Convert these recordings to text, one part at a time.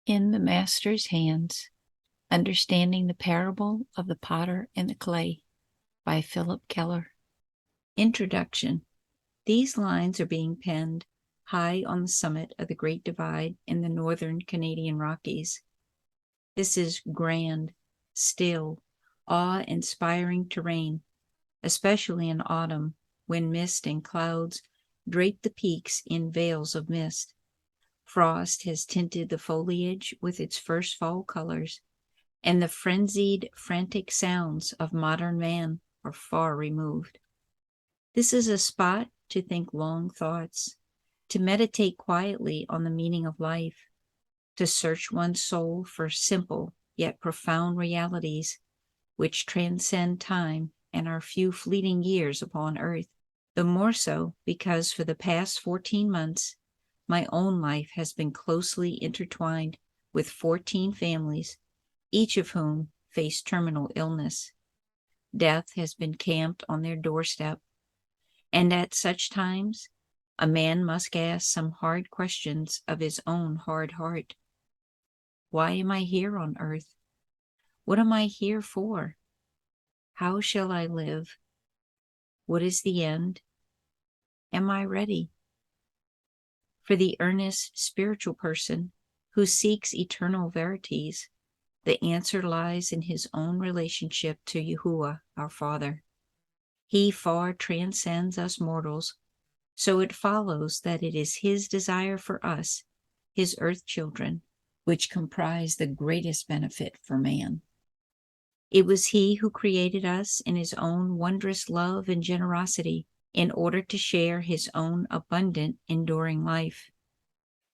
In the Master's Hands, Understanding the Parable of the Potter and the Clay by Phillip Keller. Introduction. These lines are being penned high on the summit of the Great Divide in the northern Canadian Rockies. This is grand, still, awe-inspiring terrain, especially in autumn when mist and clouds drape the peaks in veils of mist. Frost has tinted the foliage with its first fall colors, and the frenzied, frantic sounds of modern man are far removed. This is a spot to think long thoughts, to meditate quietly on the meaning of life, to search one's soul for simple yet profound realities which transcend time and our few fleeting years upon earth. The more so because for the past 14 months, my own life has been closely intertwined with 14 families, each of whom face terminal illness. Death has been camped on their doorstep, and at such times, a man must ask some hard questions of his own hard heart. Why am I here on earth? What am I here for? How shall I live? What is the end? Am I ready? For the earnest spiritual person who seeks eternal verities, the answer lies in his own relationship to Yahuwah, our Father. He far transcends us mortals, so it follows that it is his desire for us, his earth children, which comprise the greatest benefit for man. It was he who created us in his own wondrous love and generosity in order to share his own abundant, enduring life.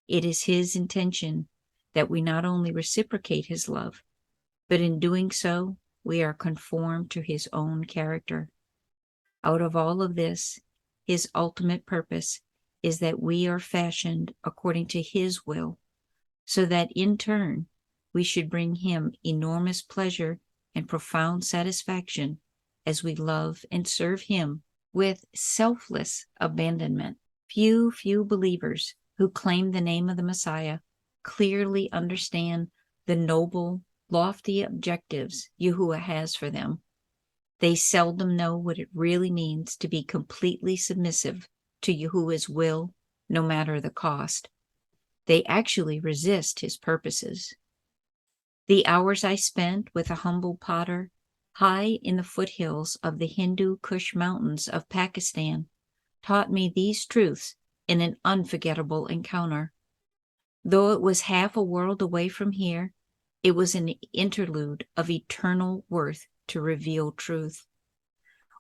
It is his intention that we not only reciprocate his love, but in doing so, we are conformed to his own character. Out of all of this, his ultimate purpose is that we are fashioned according to his will, so that in turn, we should bring him enormous pleasure and profound satisfaction as we love and serve him with selfless abandonment. Few believers who claim the name of the Messiah clearly understand the noble, lofty objectives Yahuwah has for them. They seldom know what it really means to be completely submissive to Yahuwah's will, no matter the cost. They actually resist his purposes. The hours I spent with a humble potter high in the foothills of the Hindu Kush mountains of Pakistan taught me these truths in an unforgettable encounter. Though it was half a world away from here, it was an interlude of eternal worth to reveal truth.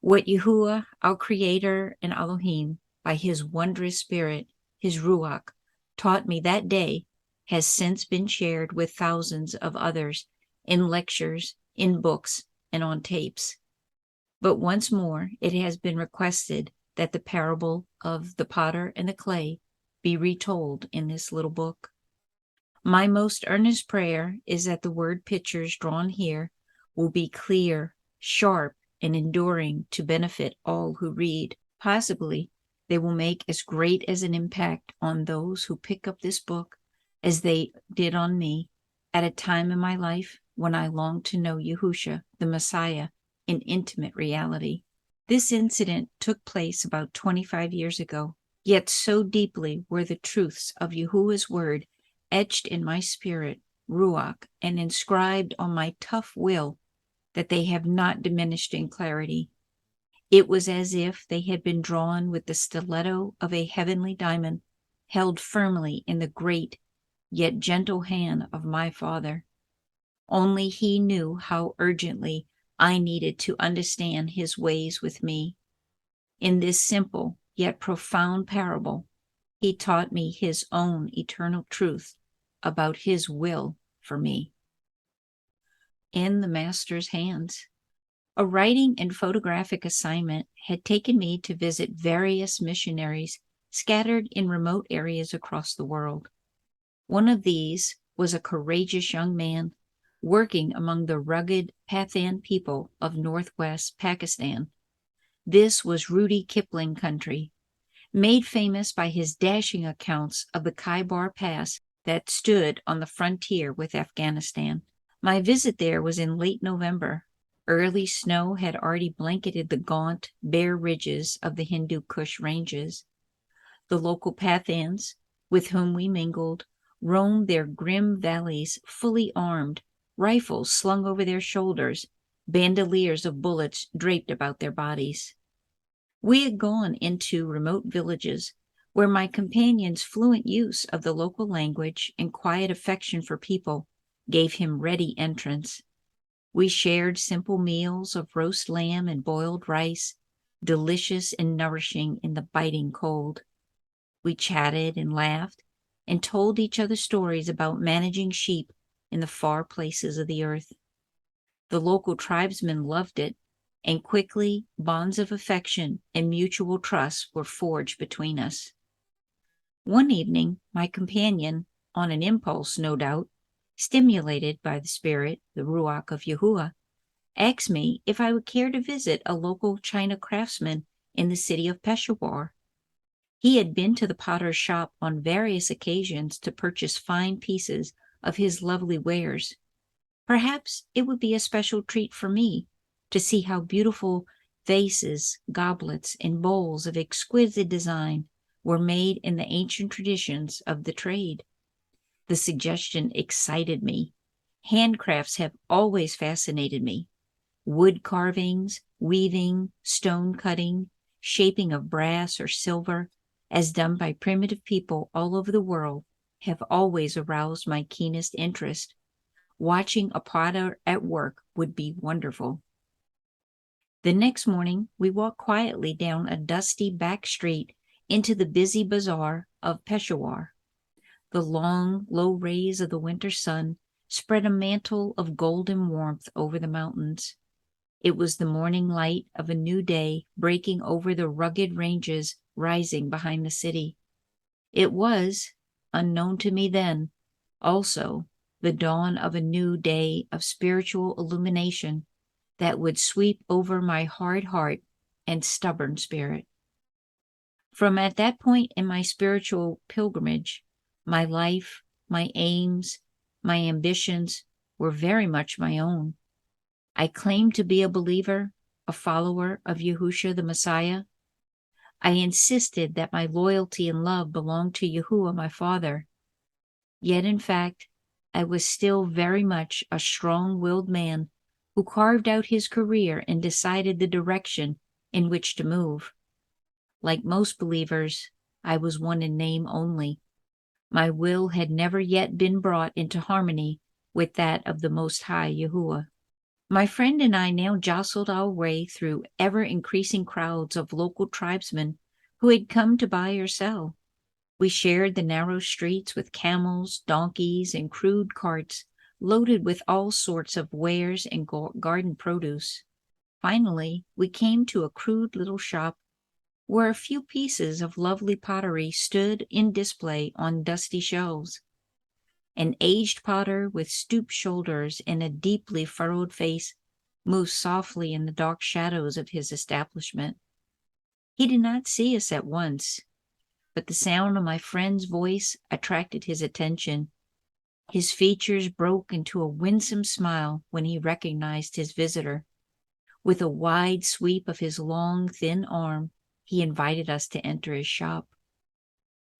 What Yahuwah, our Creator and Elohim, by his wondrous spirit, his Ruach, taught me that day has since been shared with thousands of others in lectures, in books, and on tapes. But once more, it has been requested that the parable of the potter and the clay be retold in this little book. My most earnest prayer is that the word pictures drawn here will be clear, sharp, and enduring to benefit all who read. Possibly, they will make as great as an impact on those who pick up this book as they did on me at a time in my life when I longed to know Yahusha, the Messiah, in intimate reality. This incident took place about 25 years ago, yet so deeply were the truths of Yahuwah's word etched in my spirit, Ruach, and inscribed on my tough will that they have not diminished in clarity. It was as if they had been drawn with the stiletto of a heavenly diamond held firmly in the great yet gentle hand of my Father. Only he knew how urgently I needed to understand his ways with me. In this simple yet profound parable, he taught me his own eternal truth about his will for me. In the Master's Hands. A writing and photographic assignment had taken me to visit various missionaries scattered in remote areas across the world. One of these was a courageous young man working among the rugged Pathan people of northwest Pakistan. This was Rudy Kipling country, made famous by his dashing accounts of the Khyber Pass that stood on the frontier with Afghanistan. My visit there was in late November. Early snow had already blanketed the gaunt, bare ridges of the Hindu Kush ranges. The local Pathans, with whom we mingled, roamed their grim valleys fully armed, rifles slung over their shoulders, bandoliers of bullets draped about their bodies. We had gone into remote villages where my companion's fluent use of the local language and quiet affection for people gave him ready entrance. We shared simple meals of roast lamb and boiled rice, delicious and nourishing in the biting cold. We chatted and laughed and told each other stories about managing sheep in the far places of the earth. The local tribesmen loved it, and quickly bonds of affection and mutual trust were forged between us. One evening, my companion, on an impulse no doubt, stimulated by the spirit, the Ruach of Yahuwah, asked me if I would care to visit a local China craftsman in the city of Peshawar. He had been to the potter's shop on various occasions to purchase fine pieces of his lovely wares. Perhaps it would be a special treat for me to see how beautiful vases, goblets, and bowls of exquisite design were made in the ancient traditions of the trade. The suggestion excited me. Handcrafts have always fascinated me. Wood carvings, weaving, stone cutting, shaping of brass or silver, as done by primitive people all over the world, have always aroused my keenest interest. Watching a potter at work would be wonderful. The next morning, we walked quietly down a dusty back street into the busy bazaar of Peshawar. The long, low rays of the winter sun spread a mantle of golden warmth over the mountains. It was the morning light of a new day breaking over the rugged ranges rising behind the city. It was, unknown to me then, also the dawn of a new day of spiritual illumination that would sweep over my hard heart and stubborn spirit. From at that point in my spiritual pilgrimage, my life, my aims, my ambitions were very much my own. I claimed to be a believer, a follower of Yahushua the Messiah. I insisted that my loyalty and love belonged to Yahuwah my Father. Yet in fact, I was still very much a strong-willed man who carved out his career and decided the direction in which to move. Like most believers, I was one in name only. My will had never yet been brought into harmony with that of the Most High Yahuwah. My friend and I now jostled our way through ever-increasing crowds of local tribesmen who had come to buy or sell. We shared the narrow streets with camels, donkeys, and crude carts loaded with all sorts of wares and garden produce. Finally, we came to a crude little shop where a few pieces of lovely pottery stood in display on dusty shelves. An aged potter with stooped shoulders and a deeply furrowed face moved softly in the dark shadows of his establishment. He did not see us at once, but the sound of my friend's voice attracted his attention. His features broke into a winsome smile when he recognized his visitor. With a wide sweep of his long, thin arm, he invited us to enter his shop.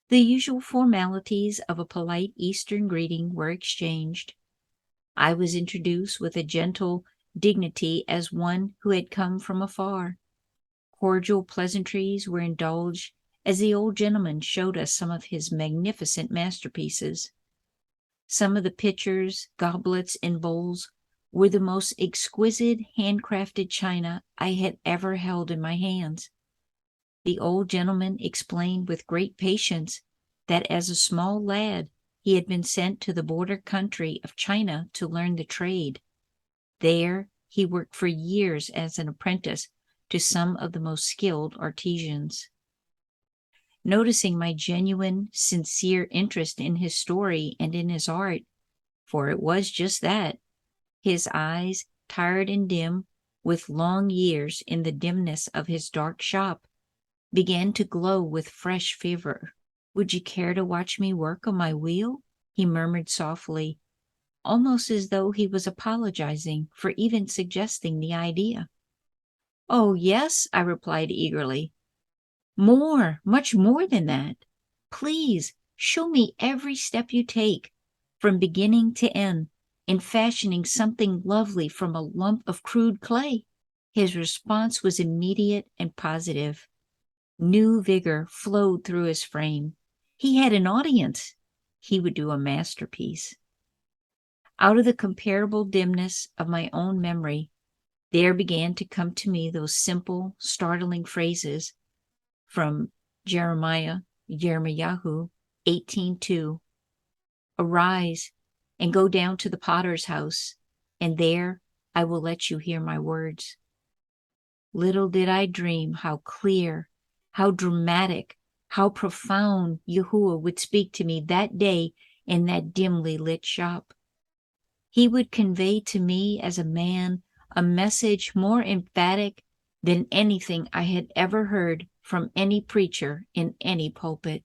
The usual formalities of a polite Eastern greeting were exchanged. I was introduced with a gentle dignity as one who had come from afar. Cordial pleasantries were indulged as the old gentleman showed us some of his magnificent masterpieces. Some of the pitchers, goblets, and bowls were the most exquisite handcrafted china I had ever held in my hands. The old gentleman explained with great patience that as a small lad he had been sent to the border country of China to learn the trade. There he worked for years as an apprentice to some of the most skilled artisans. Noticing my genuine, sincere interest in his story and in his art, for it was just that, his eyes, tired and dim with long years in the dimness of his dark shop, began to glow with fresh fervor. "Would you care to watch me work on my wheel?" he murmured softly, almost as though he was apologizing for even suggesting the idea. "Oh, yes," I replied eagerly. "More, much more than that. Please show me every step you take, from beginning to end, in fashioning something lovely from a lump of crude clay." His response was immediate and positive. New vigor flowed through his frame. He had an audience. He would do a masterpiece. Out of the comparable dimness of my own memory, there began to come to me those simple, startling phrases from Yirmiyahu 18:2. "Arise and go down to the potter's house, and there I will let you hear my words." Little did I dream how clear, how dramatic, how profound Yahuwah would speak to me that day in that dimly lit shop. He would convey to me as a man a message more emphatic than anything I had ever heard from any preacher in any pulpit.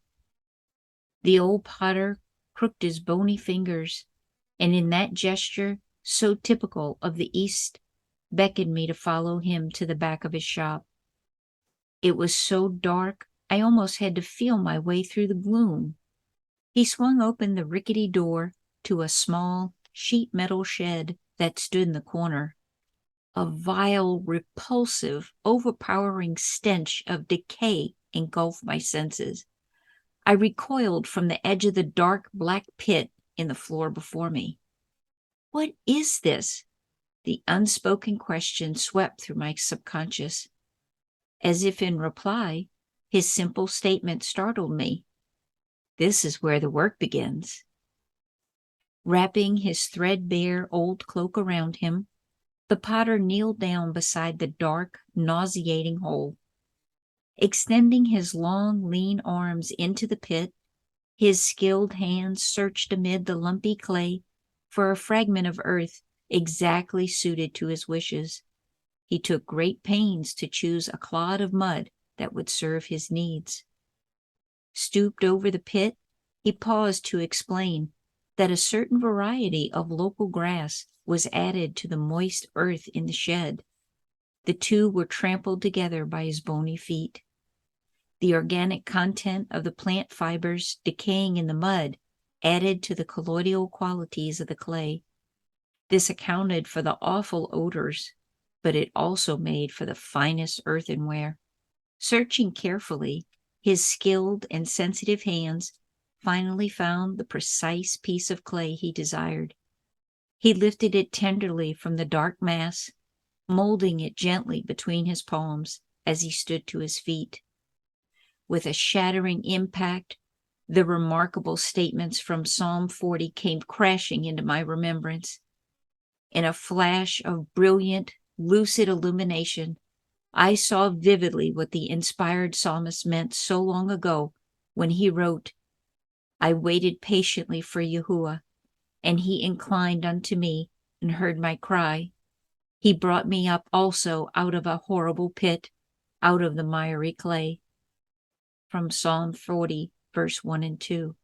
The old potter crooked his bony fingers, and in that gesture so typical of the East, beckoned me to follow him to the back of his shop. It was so dark I almost had to feel my way through the gloom. He swung open the rickety door to a small sheet metal shed that stood in the corner. A vile, repulsive, overpowering stench of decay engulfed my senses. I recoiled from the edge of the dark black pit in the floor before me. What is this? The unspoken question swept through my subconscious. As if in reply, his simple statement startled me. This is where the work begins. Wrapping his threadbare old cloak around him, the potter kneeled down beside the dark, nauseating hole. Extending his long, lean arms into the pit, his skilled hands searched amid the lumpy clay for a fragment of earth exactly suited to his wishes. He took great pains to choose a clod of mud that would serve his needs. Stooped over the pit, he paused to explain that a certain variety of local grass was added to the moist earth in the shed. The two were trampled together by his bony feet. The organic content of the plant fibers decaying in the mud added to the colloidal qualities of the clay. This accounted for the awful odors, but it also made for the finest earthenware. Searching carefully, his skilled and sensitive hands finally found the precise piece of clay he desired. He lifted it tenderly from the dark mass, molding it gently between his palms as he stood to his feet. With a shattering impact, the remarkable statements from Psalm 40 came crashing into my remembrance. In a flash of brilliant, lucid illumination, I saw vividly what the inspired psalmist meant so long ago when he wrote, "I waited patiently for Yahuwah, and he inclined unto me and heard my cry. He brought me up also out of a horrible pit, out of the miry clay." From Psalm 40, verse 1 and 2.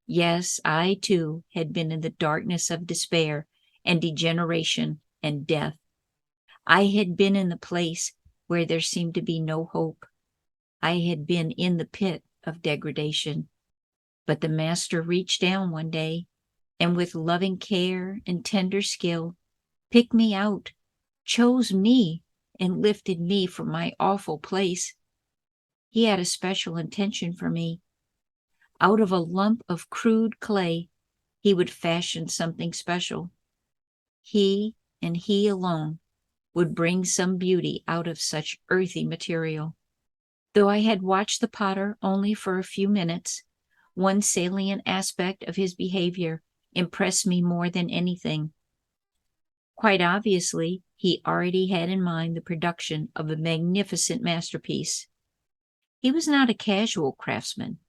Yes, I too had been in the darkness of despair and degeneration and death. I had been in the place where there seemed to be no hope. I had been in the pit of degradation. But the Master reached down one day, and with loving care and tender skill, picked me out, chose me, and lifted me from my awful place. He had a special intention for me. Out of a lump of crude clay, he would fashion something special. He, and he alone, would bring some beauty out of such earthy material. Though I had watched the potter only for a few minutes, one salient aspect of his behavior impressed me more than anything. Quite obviously, he already had in mind the production of a magnificent masterpiece. He was not a casual craftsman.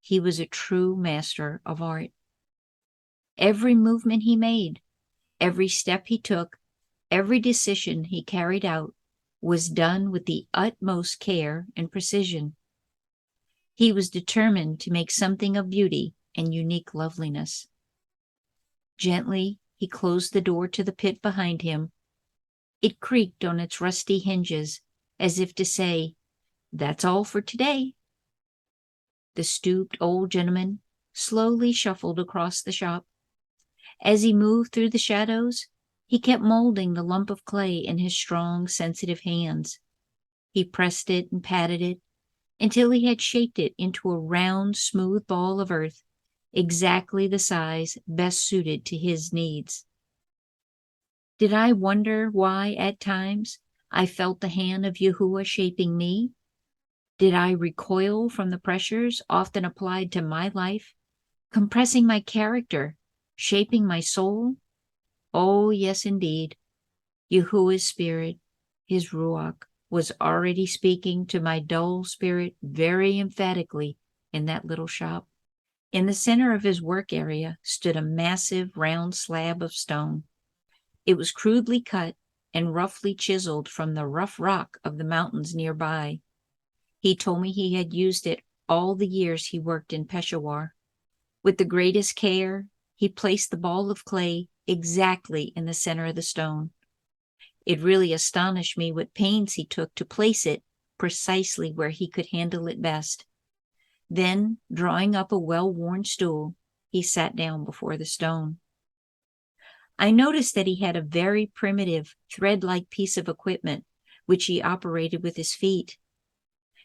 He was a true master of art. Every movement he made, every step he took, every decision he carried out was done with the utmost care and precision. He was determined to make something of beauty and unique loveliness. Gently, he closed the door to the pit behind him. It creaked on its rusty hinges, as if to say, "That's all for today." The stooped old gentleman slowly shuffled across the shop. As he moved through the shadows, he kept molding the lump of clay in his strong, sensitive hands. He pressed it and patted it until he had shaped it into a round, smooth ball of earth, exactly the size best suited to his needs. Did I wonder why, at times, I felt the hand of Yahuwah shaping me? Did I recoil from the pressures often applied to my life, compressing my character, shaping my soul? Oh, yes, indeed. Yahuwah's spirit, his Ruach, was already speaking to my dull spirit very emphatically in that little shop. In the center of his work area stood a massive round slab of stone. It was crudely cut and roughly chiseled from the rough rock of the mountains nearby. He told me he had used it all the years he worked in Peshawar. With the greatest care, he placed the ball of clay exactly in the center of the stone. It really astonished me what pains he took to place it precisely where he could handle it best. Then, drawing up a well-worn stool, he sat down before the stone. I noticed that he had a very primitive, thread-like piece of equipment, which he operated with his feet.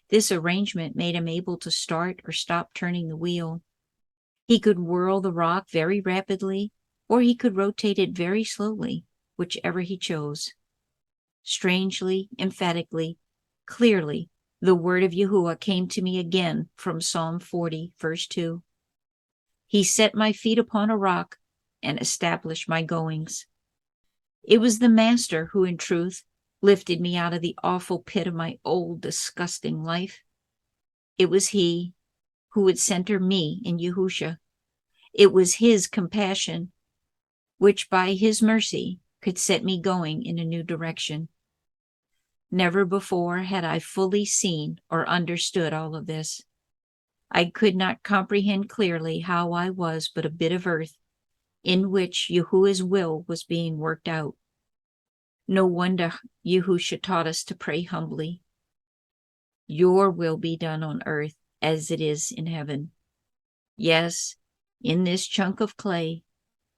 This arrangement made him able to start or stop turning the wheel. He could whirl the rock very rapidly, or he could rotate it very slowly, whichever he chose. Strangely, emphatically, clearly, the word of Yahuwah came to me again from Psalm 40, verse 2. He set my feet upon a rock and established my goings. It was the Master who, in truth, lifted me out of the awful pit of my old, disgusting life. It was he who would center me in Yahusha. It was his compassion, which by his mercy could set me going in a new direction. Never before had I fully seen or understood all of this. I could not comprehend clearly how I was but a bit of earth in which Yahuwah's will was being worked out. No wonder Yahusha taught us to pray humbly. Your will be done on earth as it is in heaven. Yes, in this chunk of clay,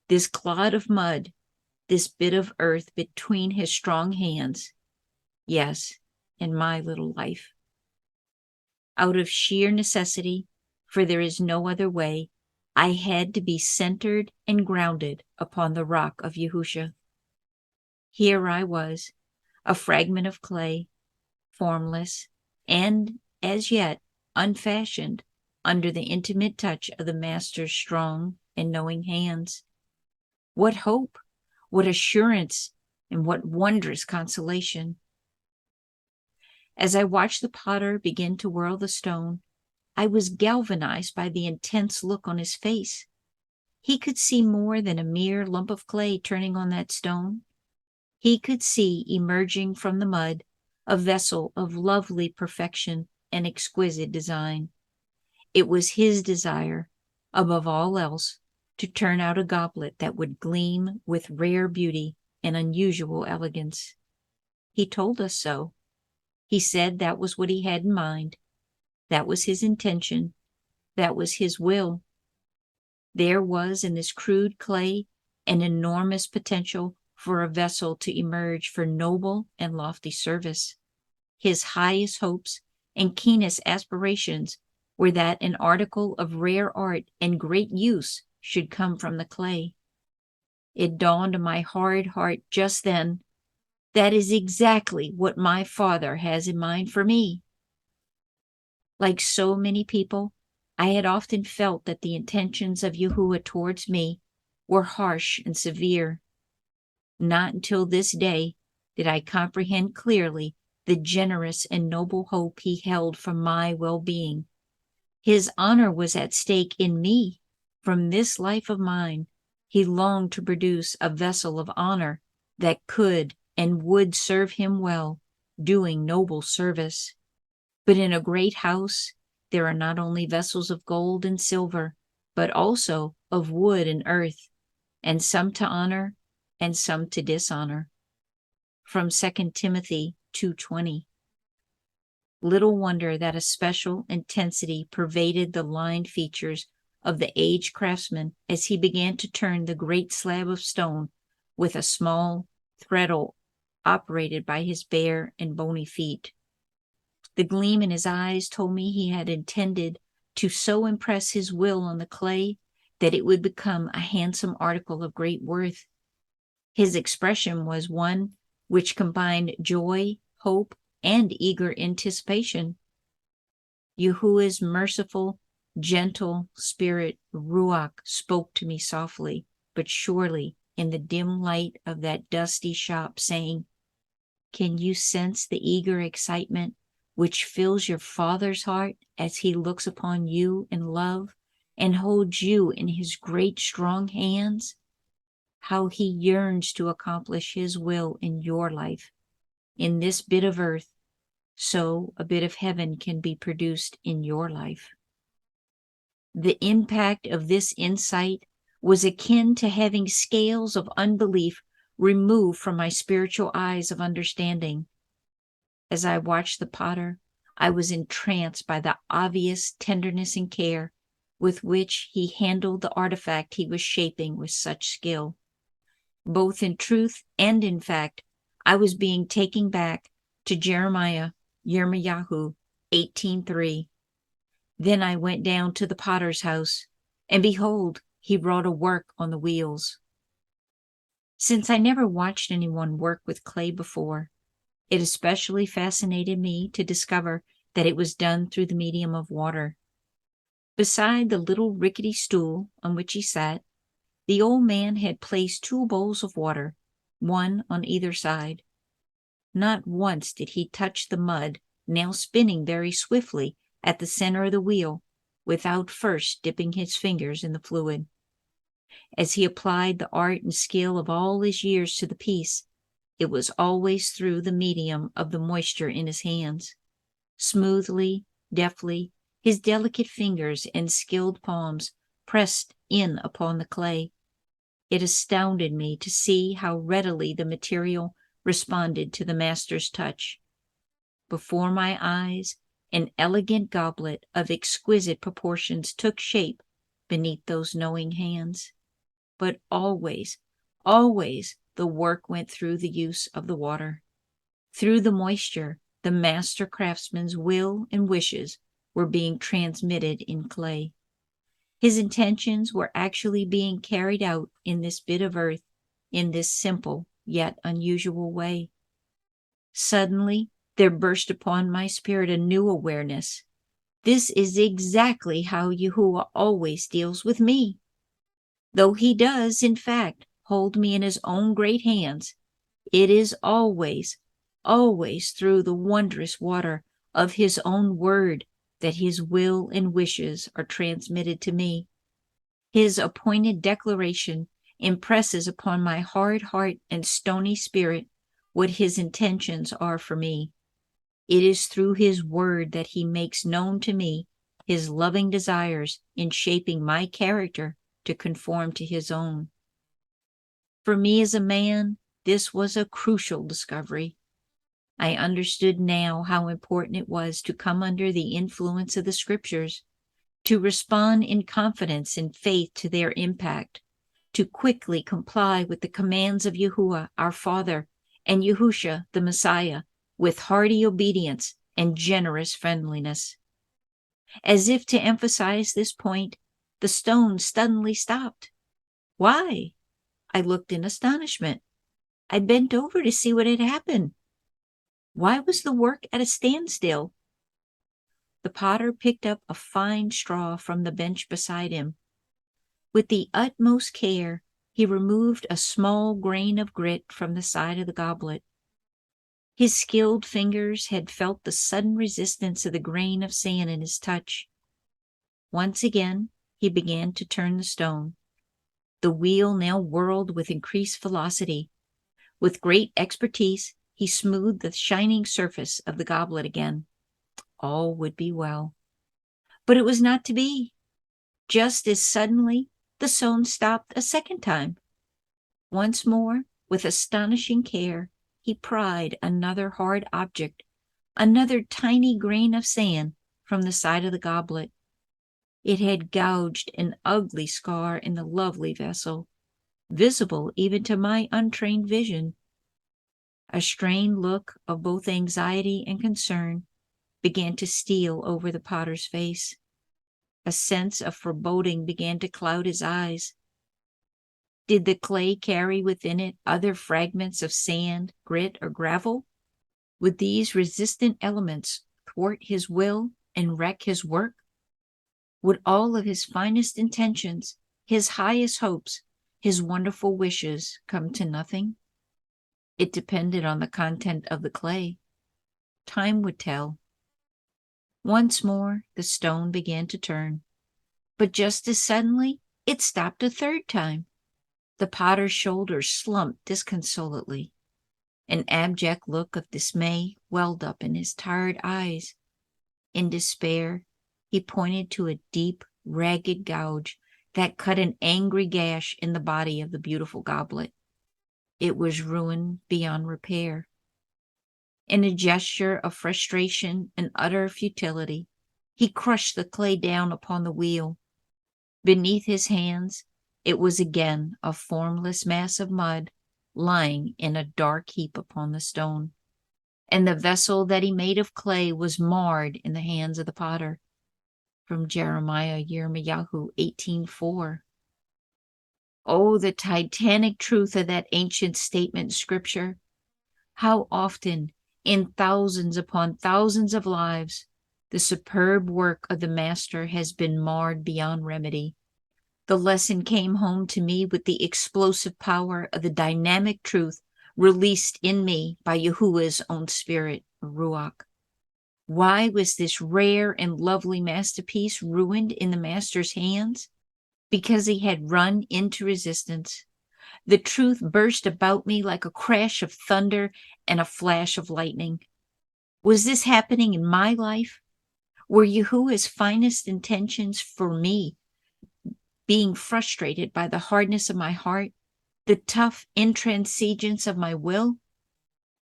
this clod of mud, this bit of earth between his strong hands. Yes, in my little life. Out of sheer necessity, for there is no other way, I had to be centered and grounded upon the rock of Yahusha. Here I was, a fragment of clay, formless, and, as yet, unfashioned, under the intimate touch of the Master's strong and knowing hands. What hope, what assurance, and what wondrous consolation! As I watched the potter begin to whirl the stone, I was galvanized by the intense look on his face. He could see more than a mere lump of clay turning on that stone. He could see emerging from the mud a vessel of lovely perfection and exquisite design. It was his desire, above all else, to turn out a goblet that would gleam with rare beauty and unusual elegance. He told us so. He said that was what he had in mind. That was his intention. That was his will. There was in this crude clay an enormous potential for a vessel to emerge for noble and lofty service. His highest hopes and keenest aspirations were that an article of rare art and great use should come from the clay. It dawned on my hard heart just then, that is exactly what my Father has in mind for me. Like so many people, I had often felt that the intentions of Yahuwah towards me were harsh and severe. Not until this day did I comprehend clearly the generous and noble hope he held for my well-being. His honor was at stake in me. From this life of mine, he longed to produce a vessel of honor that could and would serve him well, doing noble service. But in a great house, there are not only vessels of gold and silver, but also of wood and earth, and some to honor and some to dishonor. From 2 Timothy 2:20. Little wonder that a special intensity pervaded the lined features of the aged craftsman as he began to turn the great slab of stone with a small threadle operated by his bare and bony feet. The gleam in his eyes told me he had intended to so impress his will on the clay that it would become a handsome article of great worth. His expression was one which combined joy, hope, and eager anticipation. Yahuwah's merciful, gentle spirit, Ruach, spoke to me softly, but surely, in the dim light of that dusty shop, saying, "Can you sense the eager excitement which fills your Father's heart as he looks upon you in love and holds you in his great strong hands? How he yearns to accomplish his will in your life, in this bit of earth, so a bit of heaven can be produced in your life." The impact of this insight was akin to having scales of unbelief removed from my spiritual eyes of understanding. As I watched the potter, I was entranced by the obvious tenderness and care with which he handled the artifact he was shaping with such skill. Both in truth and in fact, I was being taken back to Yirmiyahu 18:3. Then I went down to the potter's house, and behold, he wrought a work on the wheels. Since I never watched anyone work with clay before, it especially fascinated me to discover that it was done through the medium of water. Beside the little rickety stool on which he sat, the old man had placed 2 bowls of water, one on either side. Not once did he touch the mud, now spinning very swiftly at the center of the wheel, without first dipping his fingers in the fluid. As he applied the art and skill of all his years to the piece, it was always through the medium of the moisture in his hands. Smoothly, deftly, his delicate fingers and skilled palms pressed in upon the clay. It astounded me to see how readily the material responded to the master's touch. Before my eyes, an elegant goblet of exquisite proportions took shape beneath those knowing hands. But always, always, the work went through the use of the water. Through the moisture, the master craftsman's will and wishes were being transmitted in clay. His intentions were actually being carried out in this bit of earth in this simple yet unusual way. Suddenly, there burst upon my spirit a new awareness. This is exactly how Yahuwah always deals with me. Though he does, in fact, hold me in his own great hands, it is always, always through the wondrous water of his own word that his will and wishes are transmitted to me. His appointed declaration impresses upon my hard heart and stony spirit what his intentions are for me. It is through his word that he makes known to me his loving desires in shaping my character to conform to his own. For me as a man, this was a crucial discovery. I understood now how important it was to come under the influence of the scriptures, to respond in confidence and faith to their impact, to quickly comply with the commands of Yahuwah, our Father, and Yahusha, the Messiah, with hearty obedience and generous friendliness. As if to emphasize this point, the stone suddenly stopped. Why? I looked in astonishment. I bent over to see what had happened. Why was the work at a standstill? The potter picked up a fine straw from the bench beside him. With the utmost care, he removed a small grain of grit from the side of the goblet. His skilled fingers had felt the sudden resistance of the grain of sand in his touch. Once again, he began to turn the stone. The wheel now whirled with increased velocity. With great expertise, he smoothed the shining surface of the goblet again. All would be well. But it was not to be. Just as suddenly, the stone stopped a second time. Once more, with astonishing care, he pried another hard object, another tiny grain of sand, from the side of the goblet. It had gouged an ugly scar in the lovely vessel, visible even to my untrained vision. A strained look of both anxiety and concern began to steal over the potter's face. A sense of foreboding began to cloud his eyes. Did the clay carry within it other fragments of sand, grit, or gravel? Would these resistant elements thwart his will and wreck his work? Would all of his finest intentions, his highest hopes, his wonderful wishes come to nothing? It depended on the content of the clay. Time would tell. Once more, the stone began to turn, but just as suddenly, it stopped a third time. The potter's shoulders slumped disconsolately. An abject look of dismay welled up in his tired eyes. In despair, he pointed to a deep, ragged gouge that cut an angry gash in the body of the beautiful goblet. It was ruined beyond repair. In a gesture of frustration and utter futility, he crushed the clay down upon the wheel. Beneath his hands, it was again a formless mass of mud, lying in a dark heap upon the stone. And the vessel that he made of clay was marred in the hands of the potter. From Jeremiah Yirmiyahu 18:4. Oh, the titanic truth of that ancient statement in Scripture. How often, in thousands upon thousands of lives, the superb work of the Master has been marred beyond remedy. The lesson came home to me with the explosive power of the dynamic truth released in me by Yahuwah's own spirit, Ruach. Why was this rare and lovely masterpiece ruined in the Master's hands? Because he had run into resistance. The truth burst about me like a crash of thunder and a flash of lightning. Was this happening in my life? Were Yahuwah's finest intentions for me being frustrated by the hardness of my heart, the tough intransigence of my will?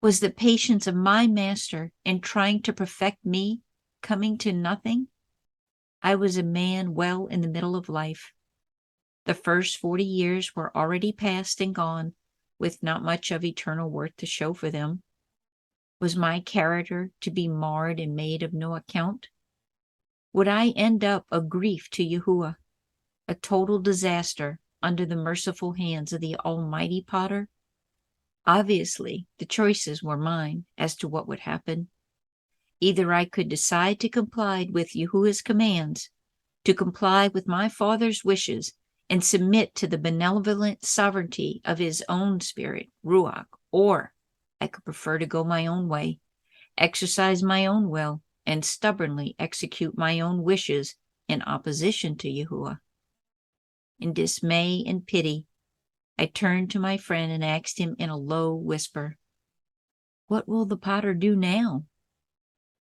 Was the patience of my Master in trying to perfect me coming to nothing? I was a man well in the middle of life. The first 40 years were already past and gone, with not much of eternal worth to show for them. Was my character to be marred and made of no account? Would I end up a grief to Yahuwah, a total disaster under the merciful hands of the Almighty Potter? Obviously, the choices were mine as to what would happen. Either I could decide to comply with Yahuwah's commands, to comply with my Father's wishes, and submit to the benevolent sovereignty of his own spirit, Ruach, or I could prefer to go my own way, exercise my own will, and stubbornly execute my own wishes in opposition to Yahuwah. In dismay and pity, I turned to my friend and asked him in a low whisper, "What will the potter do now?"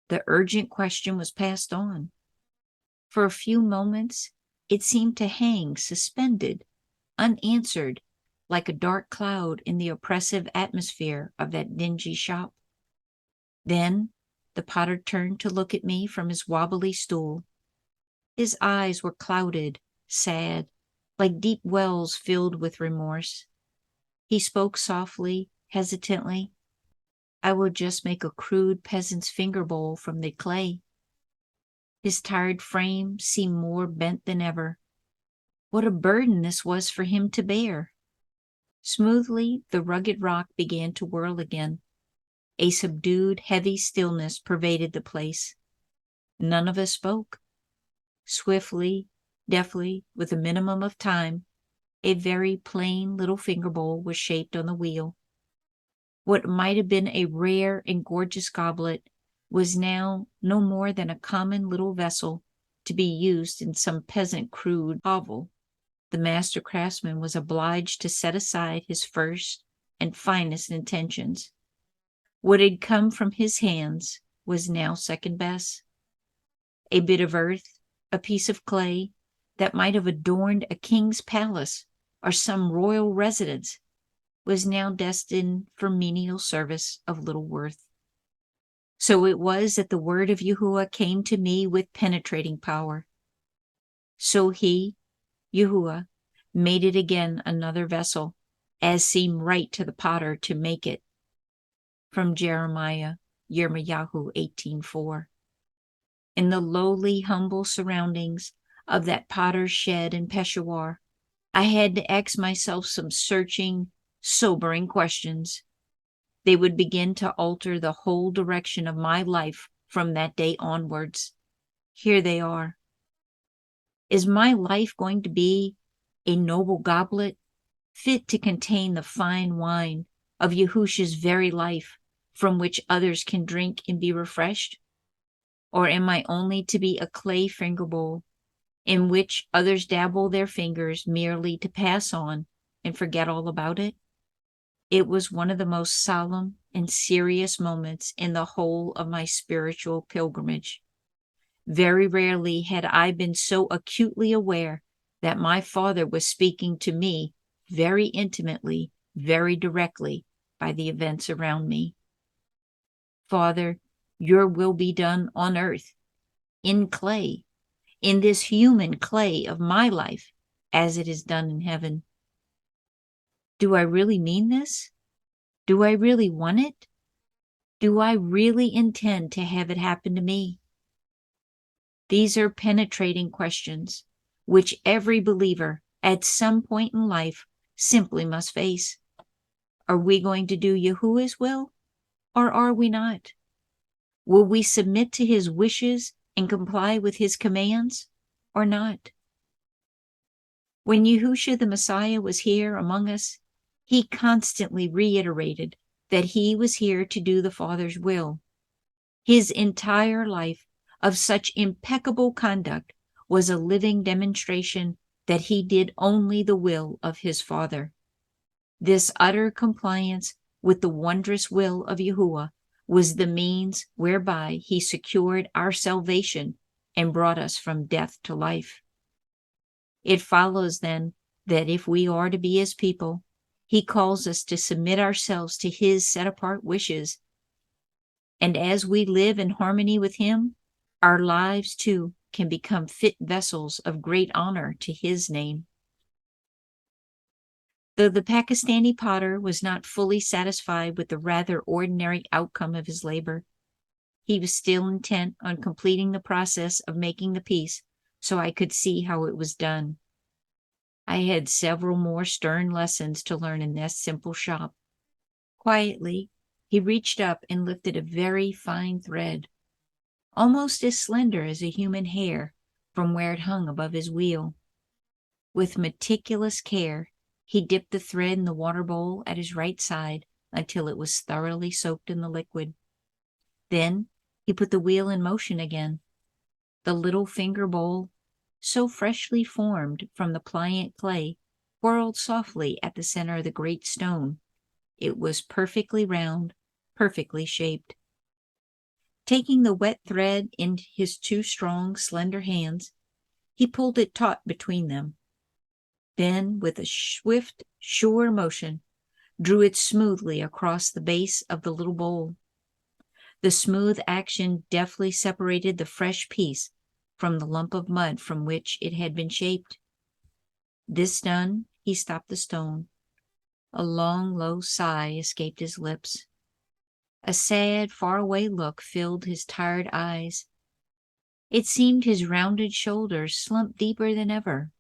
The urgent question was passed on. For a few moments, it seemed to hang suspended, unanswered, like a dark cloud in the oppressive atmosphere of that dingy shop. Then the potter turned to look at me from his wobbly stool. His eyes were clouded, sad, like deep wells filled with remorse. He spoke softly, hesitantly. "I will just make a crude peasant's finger bowl from the clay." His tired frame seemed more bent than ever. What a burden this was for him to bear! Smoothly, the rugged rock began to whirl again. A subdued, heavy stillness pervaded the place. None of us spoke. Swiftly, deftly, with a minimum of time, a very plain little finger bowl was shaped on the wheel. What might have been a rare and gorgeous goblet was now no more than a common little vessel to be used in some peasant crude hovel. The master craftsman was obliged to set aside his first and finest intentions. What had come from his hands was now second best. A bit of earth, a piece of clay, that might have adorned a king's palace or some royal residence was now destined for menial service of little worth. So it was that the word of Yahuwah came to me with penetrating power. So he, Yahuwah, made it again another vessel, as seemed right to the potter to make it. From Yirmiyahu 18:4. In the lowly, humble surroundings of that potter's shed in Peshawar, I had to ask myself some searching, sobering questions. They would begin to alter the whole direction of my life from that day onwards. Here they are. Is my life going to be a noble goblet, fit to contain the fine wine of Yahusha's very life, from which others can drink and be refreshed? Or am I only to be a clay finger bowl, in which others dabble their fingers merely to pass on and forget all about it? It was one of the most solemn and serious moments in the whole of my spiritual pilgrimage. Very rarely had I been so acutely aware that my Father was speaking to me very intimately, very directly by the events around me. Father, your will be done on earth, in clay, in this human clay of my life, as it is done in heaven. Do I really mean this? Do I really want it? Do I really intend to have it happen to me? These are penetrating questions which every believer at some point in life simply must face. Are we going to do Yahuwah's will, or are we not? Will we submit to his wishes and comply with his commands, or not? When Yahusha the Messiah was here among us, he constantly reiterated that he was here to do the Father's will. His entire life of such impeccable conduct was a living demonstration that he did only the will of his Father. This utter compliance with the wondrous will of Yahuwah was the means whereby he secured our salvation and brought us from death to life. It follows then that if we are to be his people, he calls us to submit ourselves to his set-apart wishes. And as we live in harmony with him, our lives too can become fit vessels of great honor to his name. Though the Pakistani potter was not fully satisfied with the rather ordinary outcome of his labor, he was still intent on completing the process of making the piece so I could see how it was done. I had several more stern lessons to learn in this simple shop. Quietly, he reached up and lifted a very fine thread, almost as slender as a human hair, from where it hung above his wheel. With meticulous care, he dipped the thread in the water bowl at his right side until it was thoroughly soaked in the liquid. Then he put the wheel in motion again. The little finger bowl, so freshly formed from the pliant clay, whirled softly at the center of the great stone. It was perfectly round, perfectly shaped. Taking the wet thread in his two strong, slender hands, he pulled it taut between them. Then, with a swift, sure motion, drew it smoothly across the base of the little bowl. The smooth action deftly separated the fresh piece from the lump of mud from which it had been shaped. This done, he stopped the stone. A long, low sigh escaped his lips. A sad, far-away look filled his tired eyes. It seemed his rounded shoulders slumped deeper than ever.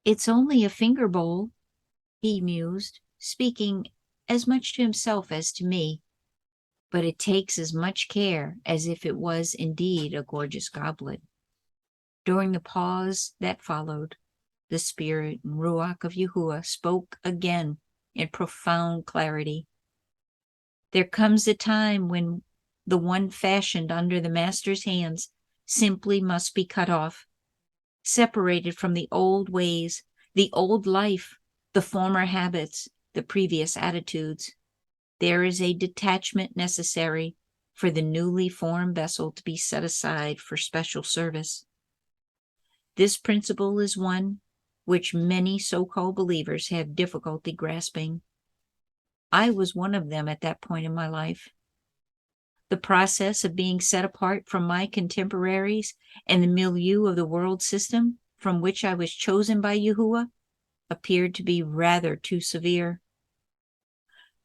"It's only a finger bowl," he mused, speaking as much to himself as to me, "but it takes as much care as if it was indeed a gorgeous goblet." During the pause that followed, the spirit and ruach of Yahuwah spoke again in profound clarity. There comes a time when the one fashioned under the master's hands simply must be cut off, separated from the old ways, the old life, the former habits, the previous attitudes. There is a detachment necessary for the newly formed vessel to be set aside for special service. This principle is one which many so-called believers have difficulty grasping. I was one of them at that point in my life. The process of being set apart from my contemporaries and the milieu of the world system from which I was chosen by Yahuwah appeared to be rather too severe.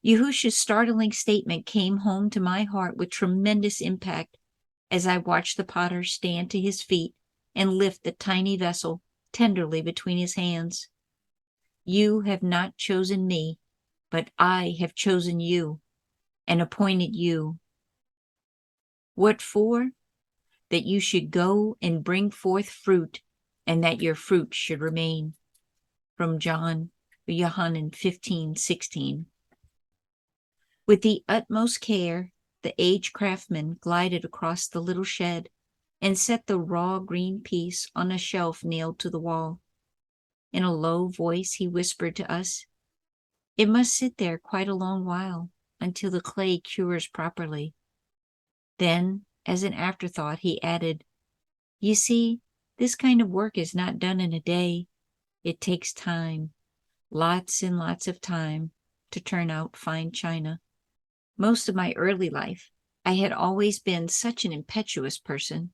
Yahusha's startling statement came home to my heart with tremendous impact as I watched the potter stand to his feet and lift the tiny vessel tenderly between his hands. You have not chosen me, but I have chosen you and appointed you. What for? That you should go and bring forth fruit, and that your fruit should remain. From Yohanan 15:16. With the utmost care, the aged craftsman glided across the little shed and set the raw green piece on a shelf nailed to the wall. In a low voice, he whispered to us, "It must sit there quite a long while until the clay cures properly." Then, as an afterthought, he added, "You see, this kind of work is not done in a day. It takes time, lots and lots of time, to turn out fine china." Most of my early life, I had always been such an impetuous person.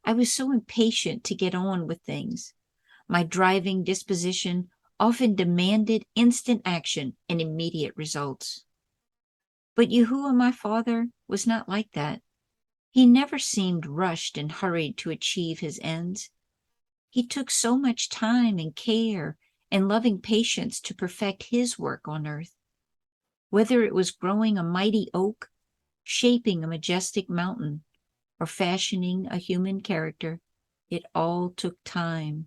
I was so impatient to get on with things. My driving disposition often demanded instant action and immediate results. But Yahuwah, my father, was not like that. He never seemed rushed and hurried to achieve his ends. He took so much time and care and loving patience to perfect his work on earth. Whether it was growing a mighty oak, shaping a majestic mountain, or fashioning a human character, it all took time,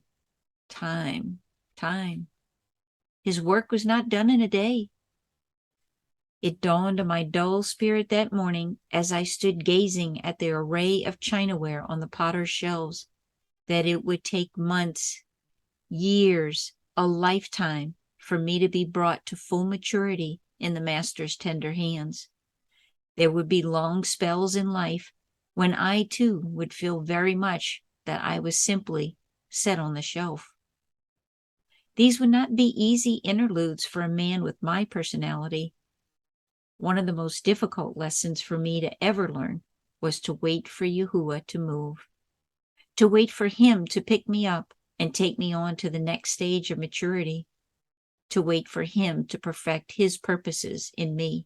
time, time. His work was not done in a day. It dawned on my dull spirit that morning as I stood gazing at the array of chinaware on the potter's shelves that it would take months, years, a lifetime for me to be brought to full maturity in the master's tender hands. There would be long spells in life when I too would feel very much that I was simply set on the shelf. These would not be easy interludes for a man with my personality. One of the most difficult lessons for me to ever learn was to wait for Yahuwah to move, to wait for him to pick me up and take me on to the next stage of maturity, to wait for him to perfect his purposes in me.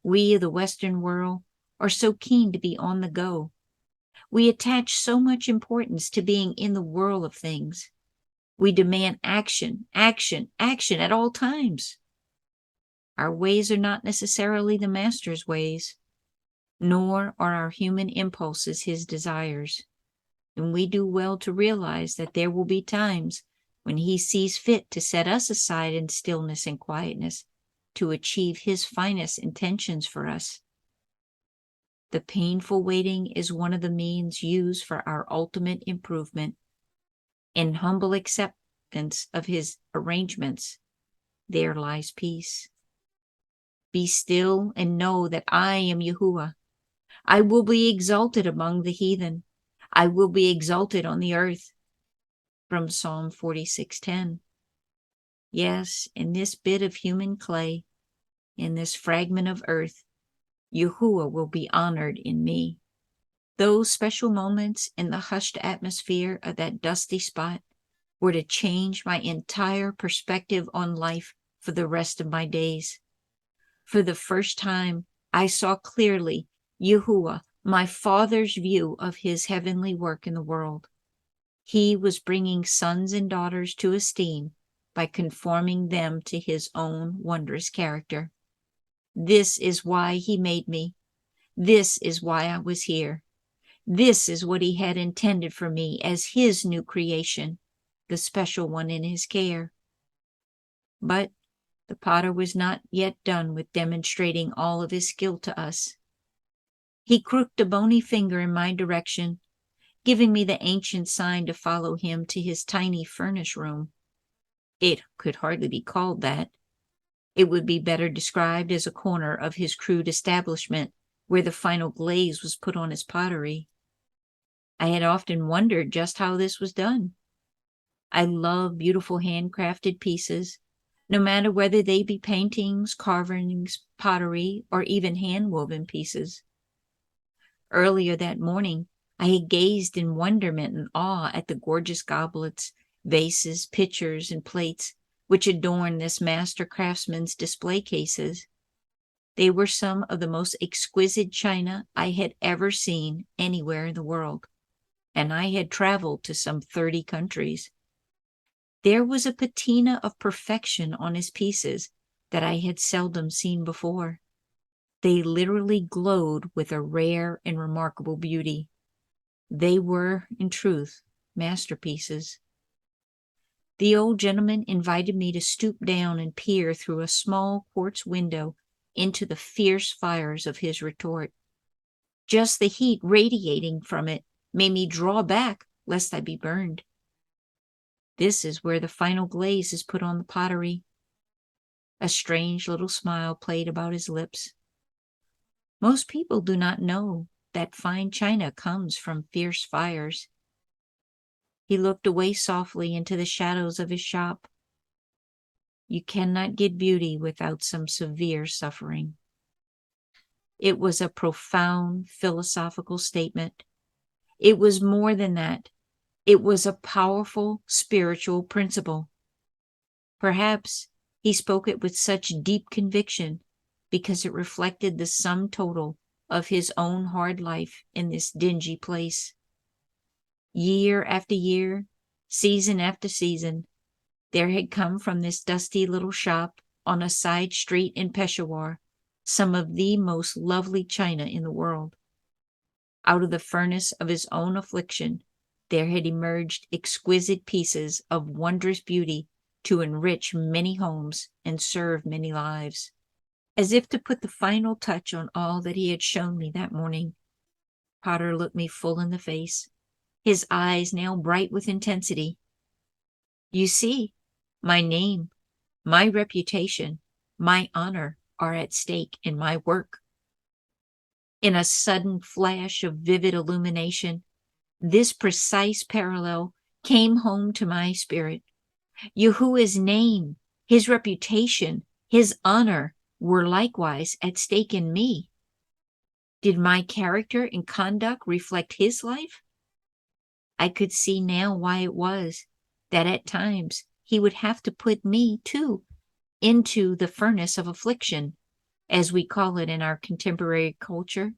We of the Western world are so keen to be on the go. We attach so much importance to being in the whirl of things. We demand action, action, action at all times. Our ways are not necessarily the master's ways, nor are our human impulses his desires. And we do well to realize that there will be times when he sees fit to set us aside in stillness and quietness to achieve his finest intentions for us. The painful waiting is one of the means used for our ultimate improvement. In humble acceptance of his arrangements, there lies peace. Be still and know that I am Yahuwah. I will be exalted among the heathen. I will be exalted on the earth. From Psalm 46:10. Yes, in this bit of human clay, in this fragment of earth, Yahuwah will be honored in me. Those special moments in the hushed atmosphere of that dusty spot were to change my entire perspective on life for the rest of my days. For the first time, I saw clearly Yahuwah, my Father's view of his heavenly work in the world. He was bringing sons and daughters to esteem by conforming them to his own wondrous character. This is why he made me. This is why I was here. This is what he had intended for me as his new creation, the special one in his care. But the potter was not yet done with demonstrating all of his skill to us. He crooked a bony finger in my direction, giving me the ancient sign to follow him to his tiny furnace room. It could hardly be called that. It would be better described as a corner of his crude establishment where the final glaze was put on his pottery. I had often wondered just how this was done. I love beautiful handcrafted pieces, no matter whether they be paintings, carvings, pottery, or even hand-woven pieces. Earlier that morning, I had gazed in wonderment and awe at the gorgeous goblets, vases, pitchers, and plates which adorned this master craftsman's display cases. They were some of the most exquisite china I had ever seen anywhere in the world, and I had traveled to some 30 countries. There was a patina of perfection on his pieces that I had seldom seen before. They literally glowed with a rare and remarkable beauty. They were, in truth, masterpieces. The old gentleman invited me to stoop down and peer through a small quartz window into the fierce fires of his retort. Just the heat radiating from it made me draw back lest I be burned. This is where the final glaze is put on the pottery. A strange little smile played about his lips. Most people do not know that fine china comes from fierce fires. He looked away softly into the shadows of his shop. You cannot get beauty without some severe suffering. It was a profound philosophical statement. It was more than that. It was a powerful spiritual principle. Perhaps he spoke it with such deep conviction because it reflected the sum total of his own hard life in this dingy place. Year after year, season after season, there had come from this dusty little shop on a side street in Peshawar some of the most lovely china in the world. Out of the furnace of his own affliction, there had emerged exquisite pieces of wondrous beauty to enrich many homes and serve many lives. As if to put the final touch on all that he had shown me that morning, Potter looked me full in the face, his eyes now bright with intensity. You see, my name, my reputation, my honor are at stake in my work. In a sudden flash of vivid illumination, this precise parallel came home to my spirit. Yahuwah's name, his reputation, his honor were likewise at stake in me. Did my character and conduct reflect his life? I could see now why it was that at times he would have to put me, too, into the furnace of affliction, as we call it in our contemporary culture.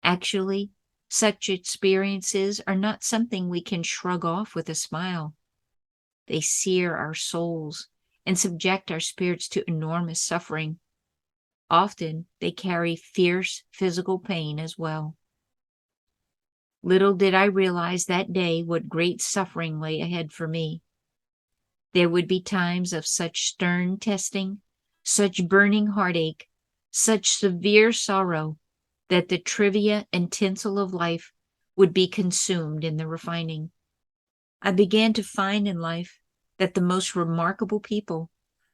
Actually, such experiences are not something we can shrug off with a smile. They sear our souls and subject our spirits to enormous suffering. Often they carry fierce physical pain as well. Little did I realize that day what great suffering lay ahead for me. There would be times of such stern testing, such burning heartache, such severe sorrow, that the trivia and tinsel of life would be consumed in the refining. I began to find in life that the most remarkable people,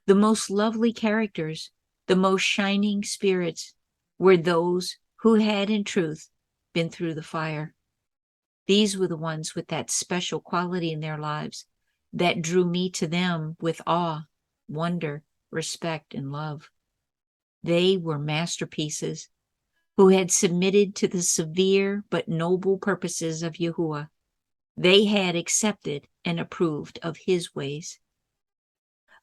the most lovely characters, the most shining spirits were those who had in truth been through the fire. These were the ones with that special quality in their lives that drew me to them with awe, wonder, respect, and love. They were masterpieces who had submitted to the severe but noble purposes of Yahuwah. They had accepted and approved of his ways.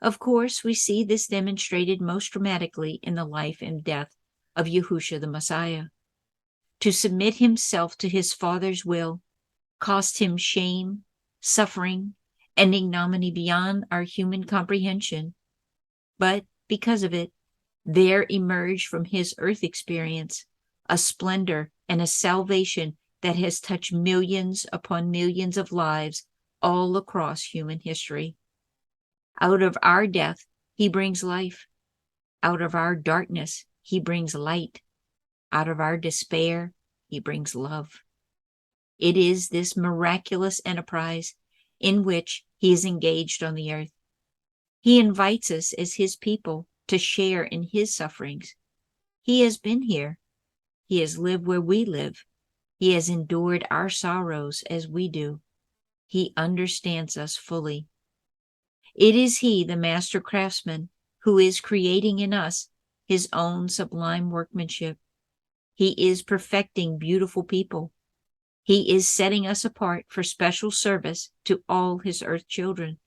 Of course, we see this demonstrated most dramatically in the life and death of Yahushua the Messiah. To submit himself to his Father's will cost him shame, suffering, and ignominy beyond our human comprehension. But because of it, there emerged from his earth experience a splendor and a salvation that has touched millions upon millions of lives all across human history. Out of our death, he brings life. Out of our darkness, he brings light. Out of our despair, he brings love. It is this miraculous enterprise in which he is engaged on the earth. He invites us as his people to share in his sufferings. He has been here. He has lived where we live. He has endured our sorrows as we do. He understands us fully. It is He, the master craftsman, who is creating in us His own sublime workmanship. He is perfecting beautiful people. He is setting us apart for special service to all His earth children.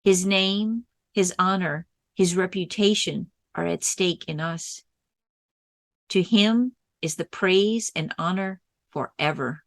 His name, His honor, His reputation are at stake in us. To Him is the praise and honor forever.